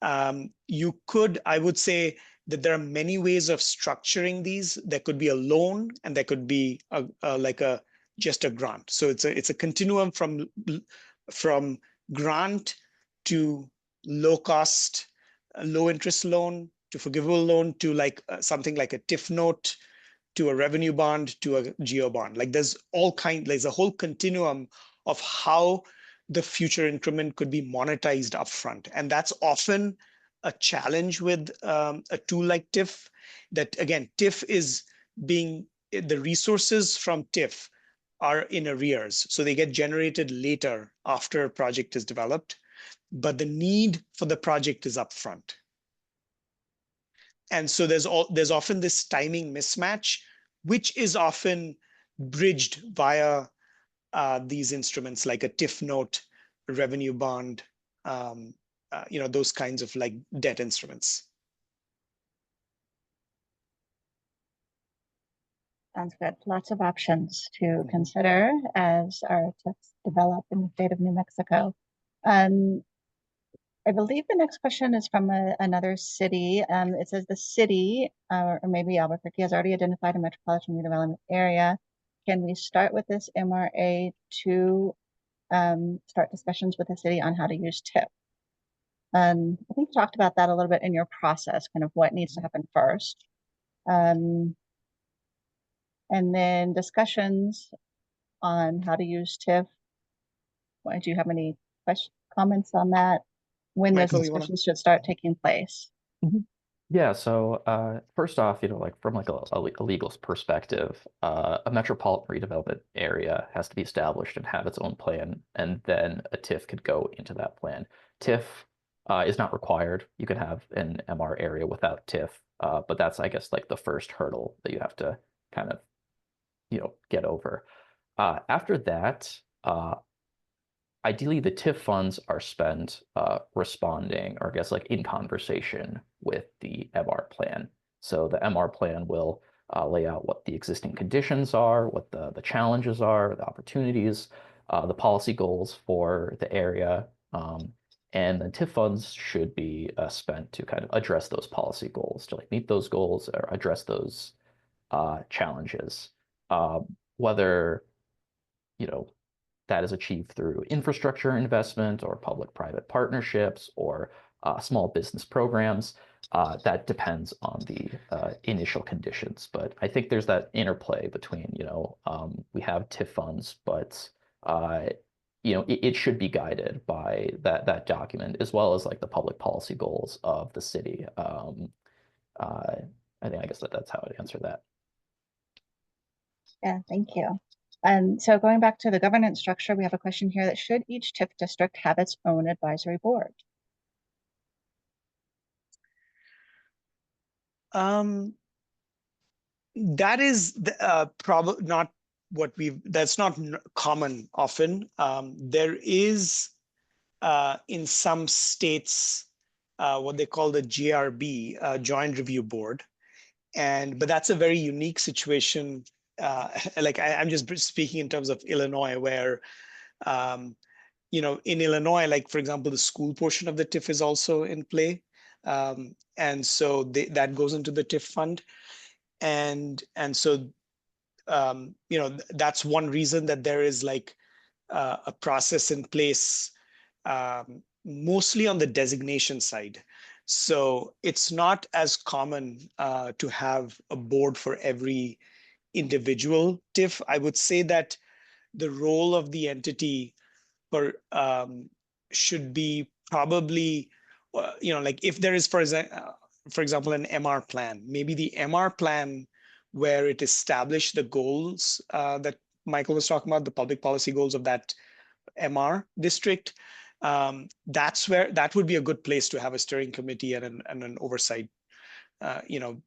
I would say that there are many ways of structuring these. There could be a loan, and there could be just a grant. So it's a continuum from grant to low cost, low interest loan to forgivable loan to something like a TIF note to a revenue bond to a geo bond. There's a whole continuum of how the future increment could be monetized upfront. And that's often a challenge with a tool like TIF, that again, the resources from TIF are in arrears. So they get generated later after a project is developed, but the need for the project is upfront. And so there's often this timing mismatch, which is often bridged via these instruments like a TIF note, a revenue bond, those kinds of debt instruments. Sounds good. Lots of options to consider as our TIFs develop in the state of New Mexico. I believe the next question is from another city. It says the city, or maybe Albuquerque, has already identified a metropolitan redevelopment area. Can we start with this MRA to start discussions with the city on how to use TIF? I think you talked about that a little bit in your process, kind of what needs to happen first. And then discussions on how to use TIF. Do you have any comments on that? When those discussions should start taking place? Yeah, so first off, from a legal perspective, a metropolitan redevelopment area has to be established and have its own plan, and then a TIF could go into that plan. TIF is not required. You can have an MR area without TIF, but that's, I guess, the first hurdle that you have to kind of, get over. After that, ideally, the TIF funds are spent responding, or I guess in conversation with the MR plan. So the MR plan will lay out what the existing conditions are, what the challenges are, the opportunities, the policy goals for the area, and the TIF funds should be spent to kind of address those policy goals, to meet those goals or address those challenges. Whether that is achieved through infrastructure investment or public-private partnerships or small business programs. That depends on the initial conditions. But I think there's that interplay between, we have TIF funds, but, it should be guided by that document, as well as like the public policy goals of the city. I guess that's how I'd answer that. Yeah, thank you. And so going back to the governance structure, we have a question here that should each TIF district have its own advisory board? That is probably not what that's not common often. There is in some states what they call the GRB, Joint Review Board. But that's a very unique situation. Like I'm just speaking in terms of Illinois, where, in Illinois, like for example, the school portion of the TIF is also in play. And so that goes into the TIF fund. And so, that's one reason that there is like a process in place, mostly on the designation side. So it's not as common to have a board for every individual TIF. I would say that the role of the entity should be probably, like if there is, for example, an MR plan, maybe the MR plan where it established the goals that Michael was talking about, the public policy goals of that MR district. That's where that would be a good place to have a steering committee and an oversight,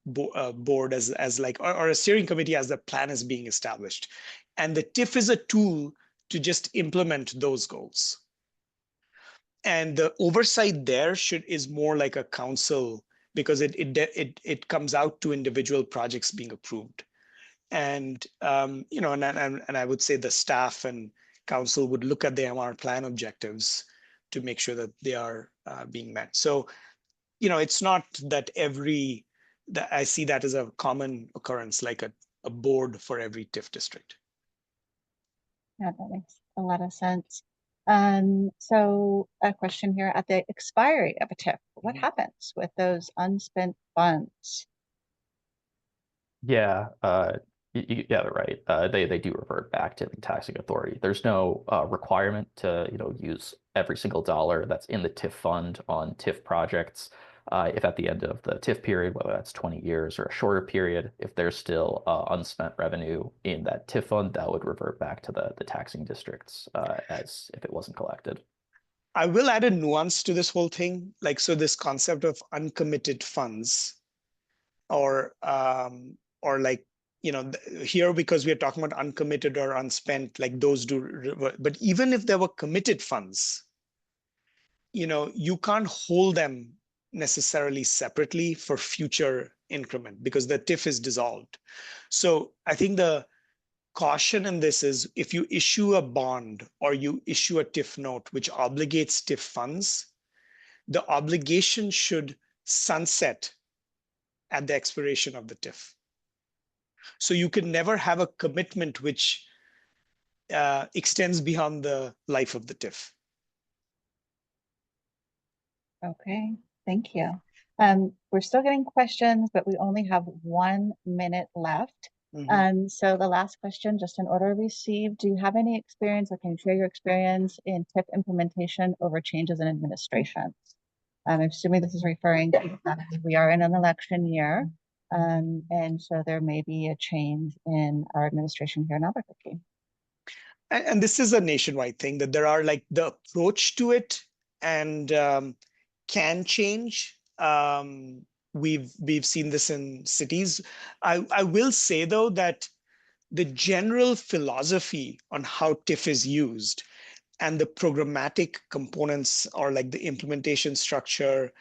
board as like, or a steering committee as the plan is being established. And the TIF is a tool to just implement those goals. And the oversight there is more like a council, because it comes out to individual projects being approved. And and I would say the staff and council would look at the MR plan objectives to make sure that they are being met. So, it's not that I see that as a common occurrence, like a board for every TIF district. Yeah, that makes a lot of sense. So a question here: at the expiry of a TIF, what happens with those unspent funds? Yeah, yeah, they're right. They do revert back to the taxing authority. There's no requirement to use every single dollar that's in the TIF fund on TIF projects. If at the end of the TIF period, whether that's 20 years or a shorter period, if there's still unspent revenue in that TIF fund, that would revert back to the taxing districts as if it wasn't collected. I will add a nuance to this whole thing. Like, so this concept of uncommitted funds, or like, here, because we are talking about uncommitted or unspent, like those do revert. But even if there were committed funds, you can't hold them necessarily separately for future increment because the TIF is dissolved. So I think the caution in this is, if you issue a bond or you issue a TIF note which obligates TIF funds, the obligation should sunset at the expiration of the TIF. So you can never have a commitment which extends beyond the life of the TIF. Okay, thank you. We're still getting questions, but we only have 1 minute left. So the last question, just in order received, do you have any experience, or can you share your experience in TIF implementation over changes in administrations? I'm assuming this is referring to the fact that we are in an election year, and so there may be a change in our administration here in Albuquerque. And this is a nationwide thing, that there are like the approach to it and can change. We've seen this in cities. I will say though that the general philosophy on how TIF is used and the programmatic components, or like the implementation structure,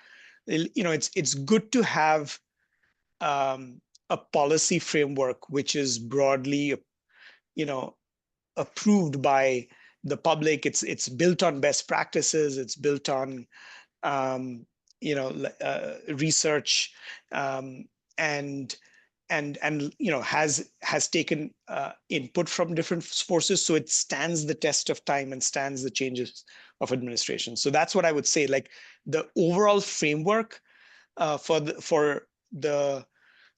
it's good to have a policy framework which is broadly, approved by the public. It's built on best practices. It's built on research, and has taken input from different sources, so it stands the test of time and stands the changes of administration. So that's what I would say. Like, the overall framework for the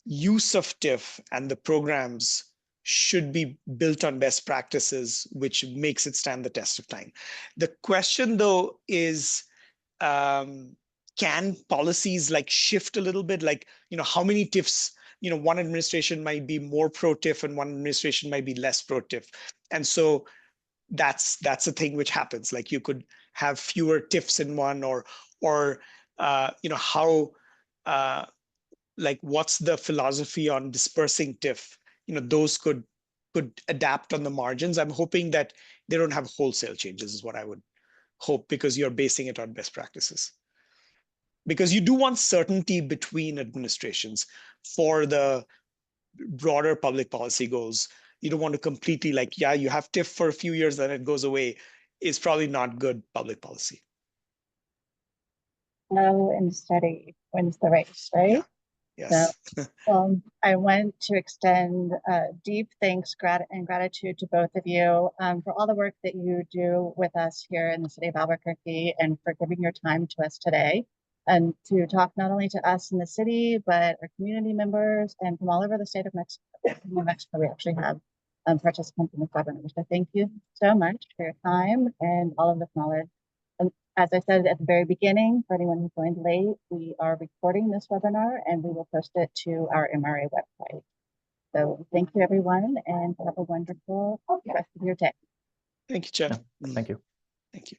use of TIF and the programs should be built on best practices, which makes it stand the test of time. The question, though, is can policies like shift a little bit? Like, how many TIFs, one administration might be more pro TIF and one administration might be less pro TIF. And so that's a thing which happens. Like you could have fewer TIFs in one, or how like what's the philosophy on dispersing TIF? Those could adapt on the margins. I'm hoping that they don't have wholesale changes is what I would hope, because you're basing it on best practices. Because you do want certainty between administrations for the broader public policy goals. You don't want to completely like, yeah, you have TIF for a few years, then it goes away. It's probably not good public policy. Slow and steady wins the race, right? Yeah. Yes. So, I want to extend deep thanks and gratitude to both of you for all the work that you do with us here in the city of Albuquerque, and for giving your time to us today, and to talk not only to us in the city, but our community members and from all over the state of New Mexico. We actually have participants in the webinar. So thank you so much for your time and all of this knowledge. And as I said at the very beginning, for anyone who joined late, we are recording this webinar and we will post it to our MRA website. So thank you, everyone, and have a wonderful rest of your day. Thank you, Jen. Yeah, thank you. Thank you.